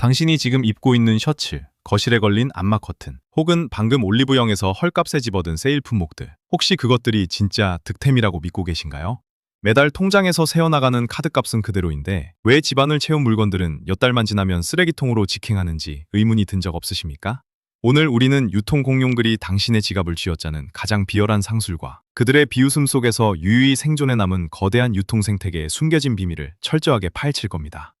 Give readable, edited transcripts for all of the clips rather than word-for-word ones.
당신이 지금 입고 있는 셔츠, 거실에 걸린 암막 커튼, 혹은 방금 올리브영에서 헐값에 집어든 세일 품목들, 혹시 그것들이 진짜 득템이라고 믿고 계신가요? 매달 통장에서 새어나가는 카드값은 그대로인데 왜 집안을 채운 물건들은 몇 달만 지나면 쓰레기통으로 직행하는지 의문이 든 적 없으십니까? 오늘 우리는 유통공룡들이 당신의 지갑을 쥐어짜는 가장 비열한 상술과 그들의 비웃음 속에서 유유히 생존해 남은 거대한 유통생태계의 숨겨진 비밀을 철저하게 파헤칠 겁니다.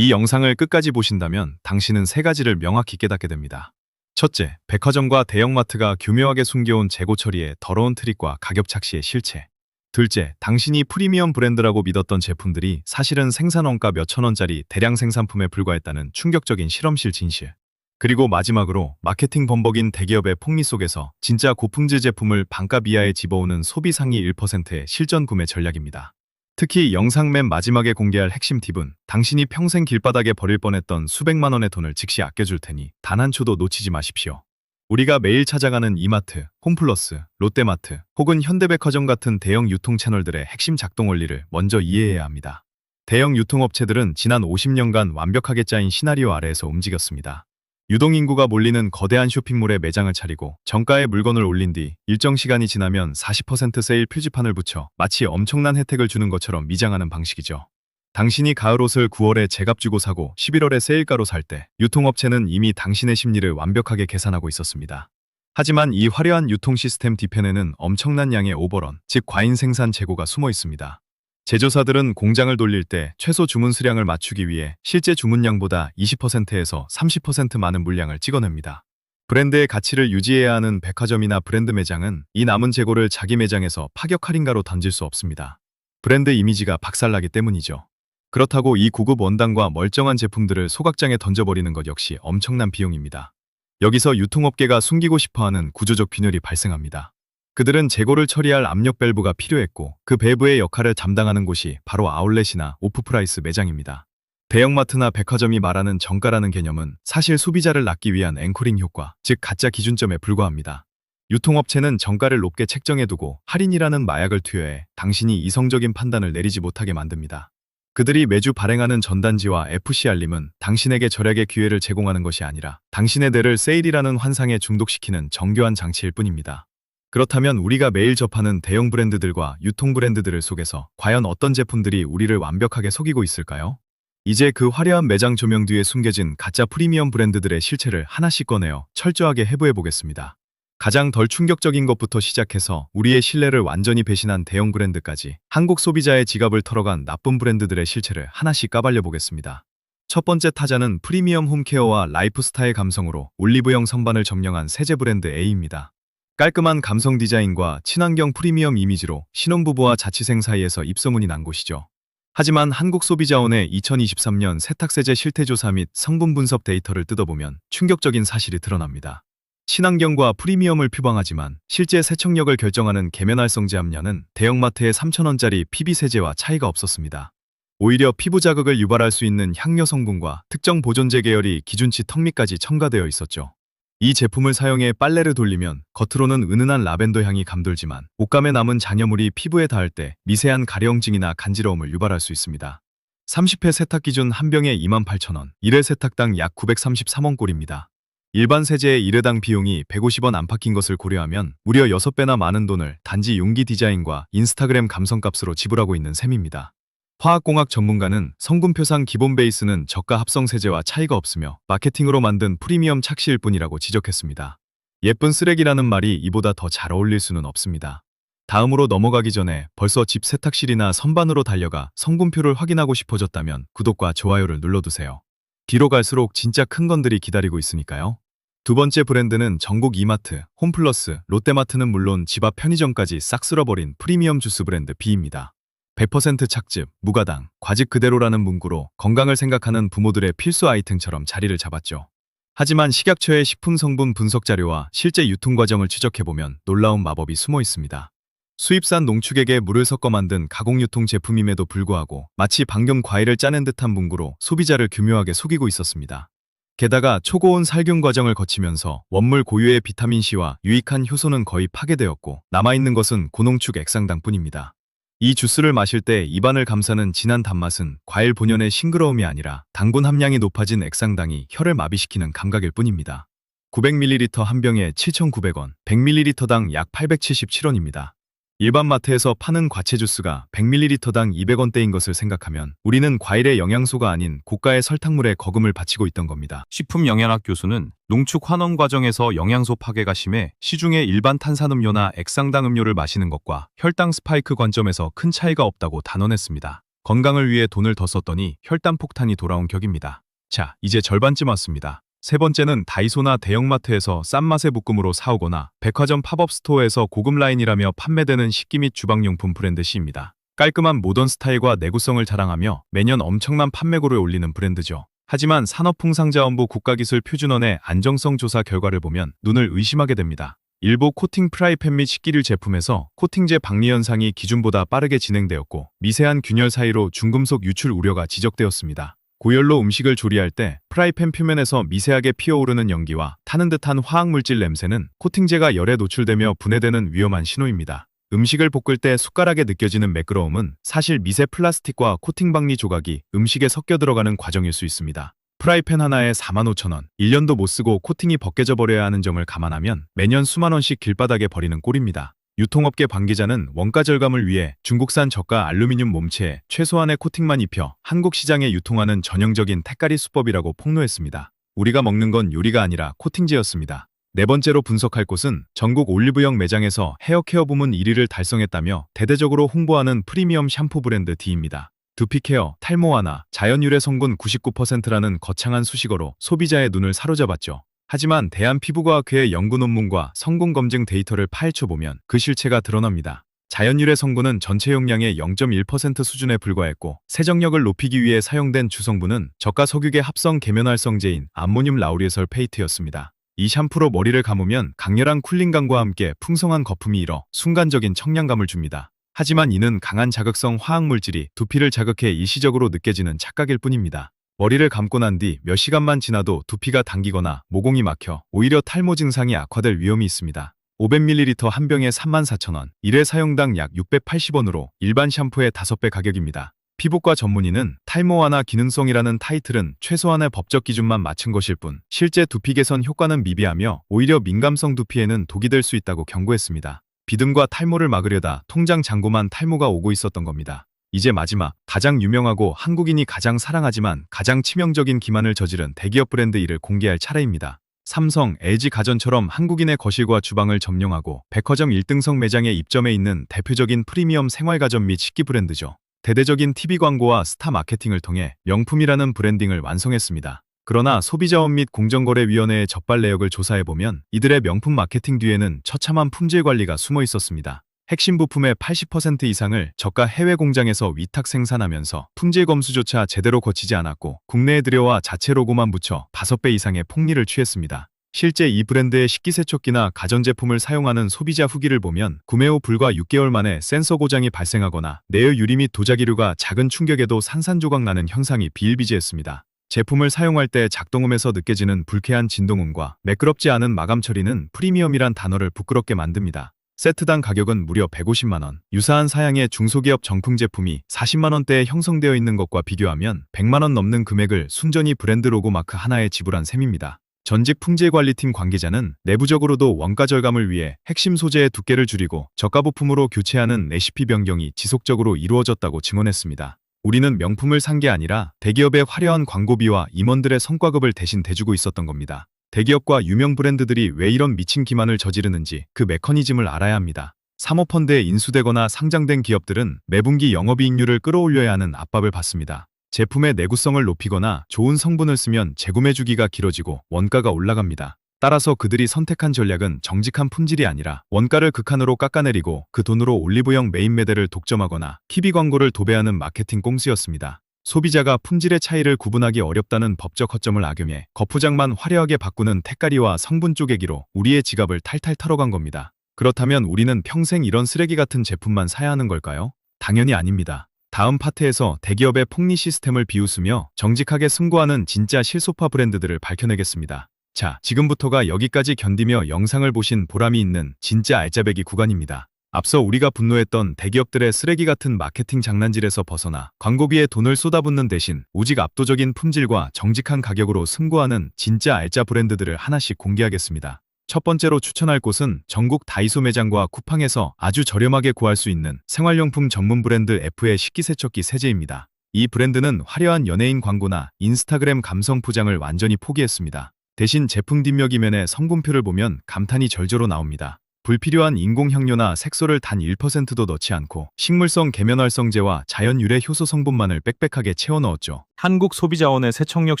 이 영상을 끝까지 보신다면 당신은 세 가지를 명확히 깨닫게 됩니다. 첫째, 백화점과 대형마트가 교묘하게 숨겨온 재고 처리의 더러운 트릭과 가격 착시의 실체. 둘째, 당신이 프리미엄 브랜드라고 믿었던 제품들이 사실은 생산원가 몇천 원짜리 대량 생산품에 불과했다는 충격적인 실험실 진실. 그리고 마지막으로 마케팅 범벅인 대기업의 폭리 속에서 진짜 고품질 제품을 반값 이하에 집어오는 소비 상위 1%의 실전 구매 전략입니다. 특히 영상 맨 마지막에 공개할 핵심 팁은 당신이 평생 길바닥에 버릴 뻔했던 수백만 원의 돈을 즉시 아껴줄 테니 단 한 초도 놓치지 마십시오. 우리가 매일 찾아가는 이마트, 홈플러스, 롯데마트 혹은 현대백화점 같은 대형 유통 채널들의 핵심 작동 원리를 먼저 이해해야 합니다. 대형 유통업체들은 지난 50년간 완벽하게 짜인 시나리오 아래에서 움직였습니다. 유동인구가 몰리는 거대한 쇼핑몰에 매장을 차리고 정가의 물건을 올린 뒤 일정 시간이 지나면 40% 세일 표지판을 붙여 마치 엄청난 혜택을 주는 것처럼 미장하는 방식이죠. 당신이 가을옷을 9월에 제값 주고 사고 11월에 세일가로 살 때 유통업체는 이미 당신의 심리를 완벽하게 계산하고 있었습니다. 하지만 이 화려한 유통 시스템 뒤편에는 엄청난 양의 오버런, 즉 과잉 생산 재고가 숨어 있습니다. 제조사들은 공장을 돌릴 때 최소 주문 수량을 맞추기 위해 실제 주문량보다 20%에서 30% 많은 물량을 찍어냅니다. 브랜드의 가치를 유지해야 하는 백화점이나 브랜드 매장은 이 남은 재고를 자기 매장에서 파격 할인가로 던질 수 없습니다. 브랜드 이미지가 박살나기 때문이죠. 그렇다고 이 고급 원단과 멀쩡한 제품들을 소각장에 던져버리는 것 역시 엄청난 비용입니다. 여기서 유통업계가 숨기고 싶어하는 구조적 균열이 발생합니다. 그들은 재고를 처리할 압력 밸브가 필요했고 그 밸브의 역할을 담당하는 곳이 바로 아울렛이나 오프프라이스 매장입니다. 대형마트나 백화점이 말하는 정가라는 개념은 사실 소비자를 낚기 위한 앵커링 효과, 즉 가짜 기준점에 불과합니다. 유통업체는 정가를 높게 책정해두고 할인이라는 마약을 투여해 당신이 이성적인 판단을 내리지 못하게 만듭니다. 그들이 매주 발행하는 전단지와 FC 알림은 당신에게 절약의 기회를 제공하는 것이 아니라 당신의 뇌를 세일이라는 환상에 중독시키는 정교한 장치일 뿐입니다. 그렇다면 우리가 매일 접하는 대형 브랜드들과 유통 브랜드들을 속에서 과연 어떤 제품들이 우리를 완벽하게 속이고 있을까요? 이제 그 화려한 매장 조명 뒤에 숨겨진 가짜 프리미엄 브랜드들의 실체를 하나씩 꺼내어 철저하게 해부해보겠습니다. 가장 덜 충격적인 것부터 시작해서 우리의 신뢰를 완전히 배신한 대형 브랜드까지 한국 소비자의 지갑을 털어간 나쁜 브랜드들의 실체를 하나씩 까발려보겠습니다. 첫 번째 타자는 프리미엄 홈케어와 라이프스타일 감성으로 올리브영 선반을 점령한 세제 브랜드 A입니다. 깔끔한 감성 디자인과 친환경 프리미엄 이미지로 신혼부부와 자취생 사이에서 입소문이 난 곳이죠. 하지만 한국소비자원의 2023년 세탁세제 실태조사 및 성분 분석 데이터를 뜯어보면 충격적인 사실이 드러납니다. 친환경과 프리미엄을 표방하지만 실제 세척력을 결정하는 계면활성 제압량은 대형마트의 3,000원짜리 PB세제와 차이가 없었습니다. 오히려 피부 자극을 유발할 수 있는 향료 성분과 특정 보존제 계열이 기준치 턱밑까지 첨가되어 있었죠. 이 제품을 사용해 빨래를 돌리면 겉으로는 은은한 라벤더 향이 감돌지만 옷감에 남은 잔여물이 피부에 닿을 때 미세한 가려움증이나 간지러움을 유발할 수 있습니다. 30회 세탁 기준 한 병에 28,000원, 1회 세탁당 약 933원꼴입니다. 일반 세제의 1회당 비용이 150원 안팎인 것을 고려하면 무려 6배나 많은 돈을 단지 용기 디자인과 인스타그램 감성값으로 지불하고 있는 셈입니다. 화학공학 전문가는 성분표상 기본 베이스는 저가 합성 세제와 차이가 없으며 마케팅으로 만든 프리미엄 착시일 뿐이라고 지적했습니다. 예쁜 쓰레기라는 말이 이보다 더 잘 어울릴 수는 없습니다. 다음으로 넘어가기 전에 벌써 집 세탁실이나 선반으로 달려가 성분표를 확인하고 싶어졌다면 구독과 좋아요를 눌러두세요. 뒤로 갈수록 진짜 큰 건들이 기다리고 있으니까요. 두 번째 브랜드는 전국 이마트, 홈플러스, 롯데마트는 물론 집 앞 편의점까지 싹 쓸어버린 프리미엄 주스 브랜드 B입니다. 100% 착즙, 무가당, 과즙 그대로라는 문구로 건강을 생각하는 부모들의 필수 아이템처럼 자리를 잡았죠. 하지만 식약처의 식품 성분 분석 자료와 실제 유통 과정을 추적해보면 놀라운 마법이 숨어 있습니다. 수입산 농축액에 물을 섞어 만든 가공유통 제품임에도 불구하고 마치 방금 과일을 짜낸 듯한 문구로 소비자를 교묘하게 속이고 있었습니다. 게다가 초고온 살균 과정을 거치면서 원물 고유의 비타민C와 유익한 효소는 거의 파괴되었고 남아있는 것은 고농축 액상당뿐입니다. 이 주스를 마실 때 입안을 감싸는 진한 단맛은 과일 본연의 싱그러움이 아니라 당분 함량이 높아진 액상당이 혀를 마비시키는 감각일 뿐입니다. 900ml 한 병에 7,900원, 100ml당 약 877원입니다. 일반 마트에서 파는 과채 주스가 100ml당 200원대인 것을 생각하면 우리는 과일의 영양소가 아닌 고가의 설탕물에 거금을 바치고 있던 겁니다. 식품영양학 교수는 농축 환원 과정에서 영양소 파괴가 심해 시중의 일반 탄산음료나 액상당 음료를 마시는 것과 혈당 스파이크 관점에서 큰 차이가 없다고 단언했습니다. 건강을 위해 돈을 더 썼더니 혈당 폭탄이 돌아온 격입니다. 자, 이제 절반쯤 왔습니다. 세 번째는 다이소나 대형마트에서 싼 맛의 묶음으로 사오거나 백화점 팝업 스토어에서 고급 라인이라며 판매되는 식기 및 주방용품 브랜드 C입니다. 깔끔한 모던 스타일과 내구성을 자랑하며 매년 엄청난 판매고를 올리는 브랜드죠. 하지만 산업통상자원부 국가기술표준원의 안정성 조사 결과를 보면 눈을 의심하게 됩니다. 일부 코팅 프라이팬 및 식기류 제품에서 코팅제 박리 현상이 기준보다 빠르게 진행되었고 미세한 균열 사이로 중금속 유출 우려가 지적되었습니다. 고열로 음식을 조리할 때 프라이팬 표면에서 미세하게 피어오르는 연기와 타는 듯한 화학물질 냄새는 코팅제가 열에 노출되며 분해되는 위험한 신호입니다. 음식을 볶을 때 숟가락에 느껴지는 매끄러움은 사실 미세 플라스틱과 코팅 박리 조각이 음식에 섞여 들어가는 과정일 수 있습니다. 프라이팬 하나에 45,000원, 1년도 못 쓰고 코팅이 벗겨져 버려야 하는 점을 감안하면 매년 수만 원씩 길바닥에 버리는 꼴입니다. 유통업계 관계자는 원가 절감을 위해 중국산 저가 알루미늄 몸체에 최소한의 코팅만 입혀 한국 시장에 유통하는 전형적인 택가리 수법이라고 폭로했습니다. 우리가 먹는 건 요리가 아니라 코팅제였습니다. 네 번째로 분석할 곳은 전국 올리브영 매장에서 헤어케어 부문 1위를 달성했다며 대대적으로 홍보하는 프리미엄 샴푸 브랜드 D입니다. 두피케어, 탈모 완화, 자연유래 성분 99%라는 거창한 수식어로 소비자의 눈을 사로잡았죠. 하지만 대한피부과학회의 연구 논문과 성분 검증 데이터를 파헤쳐보면 그 실체가 드러납니다. 자연유래 성분은 전체 용량의 0.1% 수준에 불과했고 세정력을 높이기 위해 사용된 주성분은 저가 석유계 합성 계면활성제인 암모늄 라우리에설 페이트였습니다. 이 샴푸로 머리를 감으면 강렬한 쿨링감과 함께 풍성한 거품이 일어 순간적인 청량감을 줍니다. 하지만 이는 강한 자극성 화학물질이 두피를 자극해 일시적으로 느껴지는 착각일 뿐입니다. 머리를 감고 난 뒤 몇 시간만 지나도 두피가 당기거나 모공이 막혀 오히려 탈모 증상이 악화될 위험이 있습니다. 500ml 한 병에 34,000원, 1회 사용당 약 680원으로 일반 샴푸의 5배 가격입니다. 피부과 전문의는 탈모 완화 기능성이라는 타이틀은 최소한의 법적 기준만 맞춘 것일 뿐 실제 두피 개선 효과는 미비하며 오히려 민감성 두피에는 독이 될 수 있다고 경고했습니다. 비듬과 탈모를 막으려다 통장 잔고만 탈모가 오고 있었던 겁니다. 이제 마지막, 가장 유명하고 한국인이 가장 사랑하지만 가장 치명적인 기만을 저지른 대기업 브랜드 1을 공개할 차례입니다. 삼성, LG 가전처럼 한국인의 거실과 주방을 점령하고 백화점 1등석 매장에 입점해 있는 대표적인 프리미엄 생활가전 및 식기 브랜드죠. 대대적인 TV 광고와 스타 마케팅을 통해 명품이라는 브랜딩을 완성했습니다. 그러나 소비자원 및 공정거래위원회의 적발 내역을 조사해보면 이들의 명품 마케팅 뒤에는 처참한 품질 관리가 숨어 있었습니다. 핵심 부품의 80% 이상을 저가 해외 공장에서 위탁 생산하면서 품질 검수조차 제대로 거치지 않았고 국내에 들여와 자체 로고만 붙여 5배 이상의 폭리를 취했습니다. 실제 이 브랜드의 식기세척기나 가전제품을 사용하는 소비자 후기를 보면 구매 후 불과 6개월 만에 센서 고장이 발생하거나 내열 유리 및 도자기류가 작은 충격에도 산산조각 나는 현상이 비일비재했습니다. 제품을 사용할 때 작동음에서 느껴지는 불쾌한 진동음과 매끄럽지 않은 마감 처리는 프리미엄이란 단어를 부끄럽게 만듭니다. 세트당 가격은 무려 150만원, 유사한 사양의 중소기업 정품 제품이 40만원대에 형성되어 있는 것과 비교하면 100만원 넘는 금액을 순전히 브랜드 로고 마크 하나에 지불한 셈입니다. 전직 품질관리팀 관계자는 내부적으로도 원가 절감을 위해 핵심 소재의 두께를 줄이고 저가 부품으로 교체하는 레시피 변경이 지속적으로 이루어졌다고 증언했습니다. 우리는 명품을 산 게 아니라 대기업의 화려한 광고비와 임원들의 성과급을 대신 대주고 있었던 겁니다. 대기업과 유명 브랜드들이 왜 이런 미친 기만을 저지르는지 그 메커니즘을 알아야 합니다. 사모펀드에 인수되거나 상장된 기업들은 매분기 영업이익률을 끌어올려야 하는 압박을 받습니다. 제품의 내구성을 높이거나 좋은 성분을 쓰면 재구매 주기가 길어지고 원가가 올라갑니다. 따라서 그들이 선택한 전략은 정직한 품질이 아니라 원가를 극한으로 깎아내리고 그 돈으로 올리브영 메인 매대를 독점하거나 TV 광고를 도배하는 마케팅 꼼수였습니다. 소비자가 품질의 차이를 구분하기 어렵다는 법적 허점을 악용해 겉포장만 화려하게 바꾸는 택가리와 성분 쪼개기로 우리의 지갑을 탈탈 털어간 겁니다. 그렇다면 우리는 평생 이런 쓰레기 같은 제품만 사야 하는 걸까요? 당연히 아닙니다. 다음 파트에서 대기업의 폭리 시스템을 비웃으며 정직하게 승부하는 진짜 실소파 브랜드들을 밝혀내겠습니다. 자, 지금부터가 여기까지 견디며 영상을 보신 보람이 있는 진짜 알짜배기 구간입니다. 앞서 우리가 분노했던 대기업들의 쓰레기 같은 마케팅 장난질에서 벗어나 광고비에 돈을 쏟아붓는 대신 오직 압도적인 품질과 정직한 가격으로 승부하는 진짜 알짜 브랜드들을 하나씩 공개하겠습니다. 첫 번째로 추천할 곳은 전국 다이소 매장과 쿠팡에서 아주 저렴하게 구할 수 있는 생활용품 전문 브랜드 F의 식기세척기 세제입니다. 이 브랜드는 화려한 연예인 광고나 인스타그램 감성 포장을 완전히 포기했습니다. 대신 제품 뒷면 이면의 성분표를 보면 감탄이 절저로 나옵니다. 불필요한 인공향료나 색소를 단 1%도 넣지 않고 식물성 계면활성제와 자연 유래 효소 성분만을 빽빽하게 채워 넣었죠. 한국소비자원의 세척력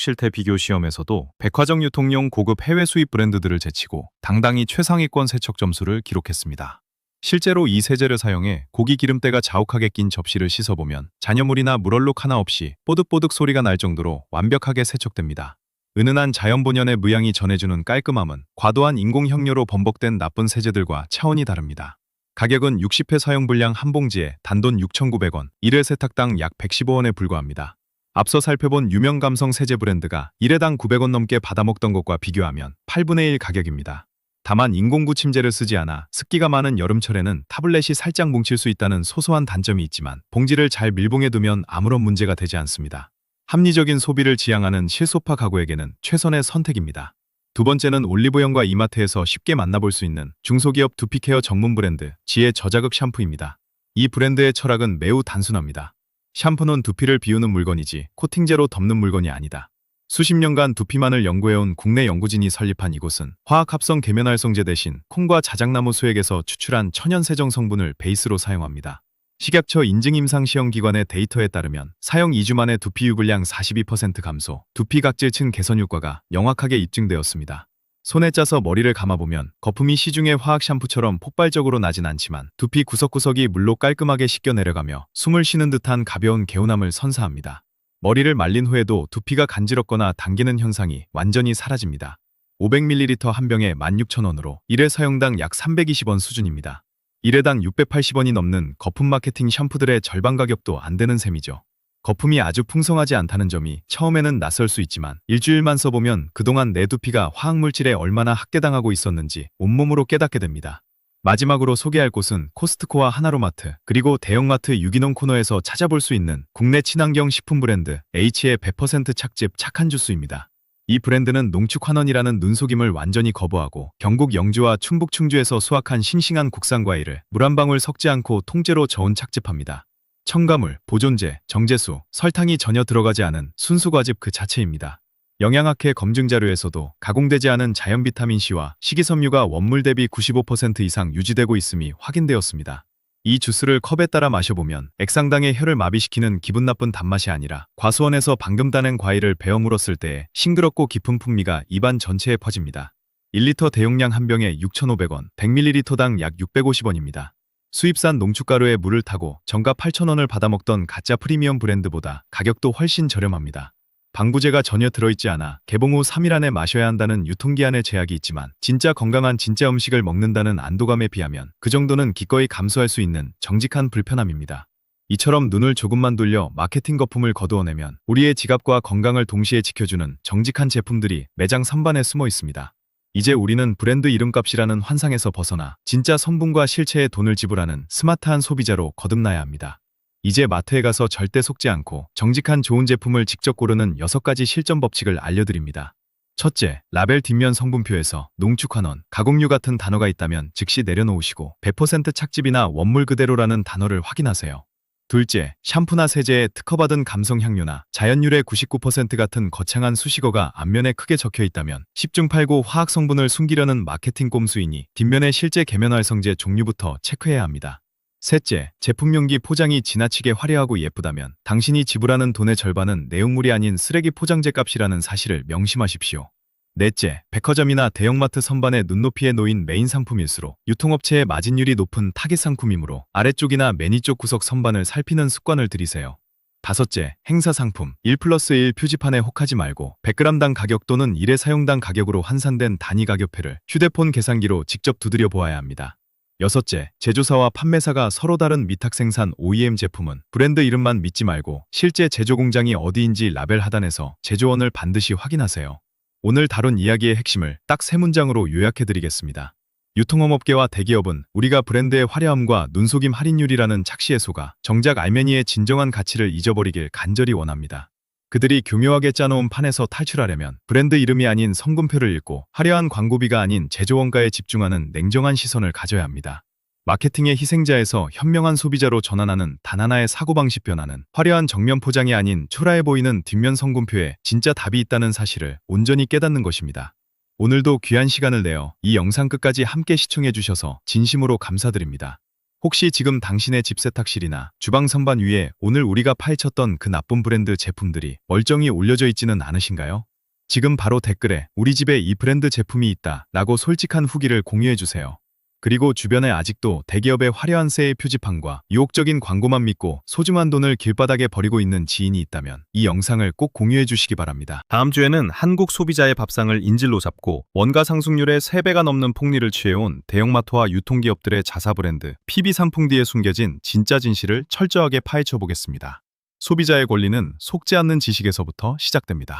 실태 비교 시험에서도 백화점 유통용 고급 해외 수입 브랜드들을 제치고 당당히 최상위권 세척 점수를 기록했습니다. 실제로 이 세제를 사용해 고기 기름때가 자욱하게 낀 접시를 씻어보면 잔여물이나 물얼룩 하나 없이 뽀득뽀득 소리가 날 정도로 완벽하게 세척됩니다. 은은한 자연 본연의 무향이 전해주는 깔끔함은 과도한 인공향료로 범벅된 나쁜 세제들과 차원이 다릅니다. 가격은 60회 사용 분량 한 봉지에 단돈 6,900원, 1회 세탁당 약 115원에 불과합니다. 앞서 살펴본 유명 감성 세제 브랜드가 1회당 900원 넘게 받아먹던 것과 비교하면 8분의 1 가격입니다. 다만 인공부침제를 쓰지 않아 습기가 많은 여름철에는 타블렛이 살짝 뭉칠 수 있다는 소소한 단점이 있지만 봉지를 잘 밀봉해두면 아무런 문제가 되지 않습니다. 합리적인 소비를 지향하는 실소파 가구에게는 최선의 선택입니다. 두 번째는 올리브영과 이마트에서 쉽게 만나볼 수 있는 중소기업 두피케어 전문 브랜드 지의 저자극 샴푸입니다. 이 브랜드의 철학은 매우 단순합니다. 샴푸는 두피를 비우는 물건이지 코팅제로 덮는 물건이 아니다. 수십 년간 두피만을 연구해온 국내 연구진이 설립한 이곳은 화학합성 계면활성제 대신 콩과 자작나무 수액에서 추출한 천연 세정 성분을 베이스로 사용합니다. 식약처 인증 임상시험기관의 데이터에 따르면 사용 2주 만에 두피 유불량 42% 감소, 두피 각질층 개선 효과가 명확하게 입증되었습니다. 손에 짜서 머리를 감아보면 거품이 시중의 화학 샴푸처럼 폭발적으로 나진 않지만 두피 구석구석이 물로 깔끔하게 씻겨 내려가며 숨을 쉬는 듯한 가벼운 개운함을 선사합니다. 머리를 말린 후에도 두피가 간지럽거나 당기는 현상이 완전히 사라집니다. 500ml 한 병에 16,000원으로 1회 사용당 약 320원 수준입니다. 1회당 680원이 넘는 거품 마케팅 샴푸들의 절반 가격도 안 되는 셈이죠. 거품이 아주 풍성하지 않다는 점이 처음에는 낯설 수 있지만 일주일만 써보면 그동안 내 두피가 화학물질에 얼마나 학대당하고 있었는지 온몸으로 깨닫게 됩니다. 마지막으로 소개할 곳은 코스트코와 하나로마트, 그리고 대형마트 유기농 코너에서 찾아볼 수 있는 국내 친환경 식품 브랜드 H의 100% 착즙 착한 주스입니다. 이 브랜드는 농축환원이라는 눈속임을 완전히 거부하고 경북 영주와 충북 충주에서 수확한 싱싱한 국산 과일을 물 한 방울 섞지 않고 통째로 저온 착즙합니다. 첨가물, 보존제, 정제수, 설탕이 전혀 들어가지 않은 순수 과즙 그 자체입니다. 영양학회 검증 자료에서도 가공되지 않은 자연 비타민C와 식이섬유가 원물 대비 95% 이상 유지되고 있음이 확인되었습니다. 이 주스를 컵에 따라 마셔보면 액상당의 혀를 마비시키는 기분 나쁜 단맛이 아니라 과수원에서 방금 따낸 과일을 베어 물었을 때의 싱그럽고 깊은 풍미가 입안 전체에 퍼집니다. 1리터 대용량 한 병에 6,500원, 100ml당 약 650원입니다. 수입산 농축가루에 물을 타고 정가 8,000원을 받아먹던 가짜 프리미엄 브랜드보다 가격도 훨씬 저렴합니다. 방부제가 전혀 들어있지 않아 개봉 후 3일 안에 마셔야 한다는 유통기한의 제약이 있지만 진짜 건강한 진짜 음식을 먹는다는 안도감에 비하면 그 정도는 기꺼이 감수할 수 있는 정직한 불편함입니다. 이처럼 눈을 조금만 돌려 마케팅 거품을 거두어내면 우리의 지갑과 건강을 동시에 지켜주는 정직한 제품들이 매장 선반에 숨어 있습니다. 이제 우리는 브랜드 이름값이라는 환상에서 벗어나 진짜 성분과 실체에 돈을 지불하는 스마트한 소비자로 거듭나야 합니다. 이제 마트에 가서 절대 속지 않고 정직한 좋은 제품을 직접 고르는 6가지 실전 법칙을 알려드립니다. 첫째, 라벨 뒷면 성분표에서 농축환원, 가공류 같은 단어가 있다면 즉시 내려놓으시고 100% 착즙이나 원물 그대로라는 단어를 확인하세요. 둘째, 샴푸나 세제에 특허받은 감성향료나 자연유래 99% 같은 거창한 수식어가 앞면에 크게 적혀 있다면 10중 8구 화학 성분을 숨기려는 마케팅 꼼수이니 뒷면의 실제 계면활성제 종류부터 체크해야 합니다. 셋째, 제품 용기 포장이 지나치게 화려하고 예쁘다면 당신이 지불하는 돈의 절반은 내용물이 아닌 쓰레기 포장재 값이라는 사실을 명심하십시오. 넷째, 백화점이나 대형마트 선반에 눈높이에 놓인 메인 상품일수록 유통업체의 마진율이 높은 타깃 상품이므로 아래쪽이나 매니 쪽 구석 선반을 살피는 습관을 들이세요. 다섯째, 행사 상품 1+1 표지판에 혹하지 말고 100g당 가격 또는 1회 사용당 가격으로 환산된 단위 가격표를 휴대폰 계산기로 직접 두드려 보아야 합니다. 여섯째, 제조사와 판매사가 서로 다른 미탁 생산 OEM 제품은 브랜드 이름만 믿지 말고 실제 제조 공장이 어디인지 라벨 하단에서 제조원을 반드시 확인하세요. 오늘 다룬 이야기의 핵심을 딱 3문장으로 요약해드리겠습니다. 유통업계와 대기업은 우리가 브랜드의 화려함과 눈속임 할인율이라는 착시에 속아 정작 알매니의 진정한 가치를 잊어버리길 간절히 원합니다. 그들이 교묘하게 짜놓은 판에서 탈출하려면 브랜드 이름이 아닌 성분표를 읽고 화려한 광고비가 아닌 제조 원가에 집중하는 냉정한 시선을 가져야 합니다. 마케팅의 희생자에서 현명한 소비자로 전환하는 단 하나의 사고방식 변화는 화려한 정면 포장이 아닌 초라해 보이는 뒷면 성분표에 진짜 답이 있다는 사실을 온전히 깨닫는 것입니다. 오늘도 귀한 시간을 내어 이 영상 끝까지 함께 시청해 주셔서 진심으로 감사드립니다. 혹시 지금 당신의 집 세탁실이나 주방 선반 위에 오늘 우리가 파헤쳤던 그 나쁜 브랜드 제품들이 멀쩡히 올려져 있지는 않으신가요? 지금 바로 댓글에 우리 집에 이 브랜드 제품이 있다 라고 솔직한 후기를 공유해 주세요. 그리고 주변에 아직도 대기업의 화려한 세일 표지판과 유혹적인 광고만 믿고 소중한 돈을 길바닥에 버리고 있는 지인이 있다면 이 영상을 꼭 공유해 주시기 바랍니다. 다음 주에는 한국 소비자의 밥상을 인질로 잡고 원가 상승률의 3배가 넘는 폭리를 취해온 대형마트와 유통기업들의 자사 브랜드 PB 산풍 뒤에 숨겨진 진짜 진실을 철저하게 파헤쳐 보겠습니다. 소비자의 권리는 속지 않는 지식에서부터 시작됩니다.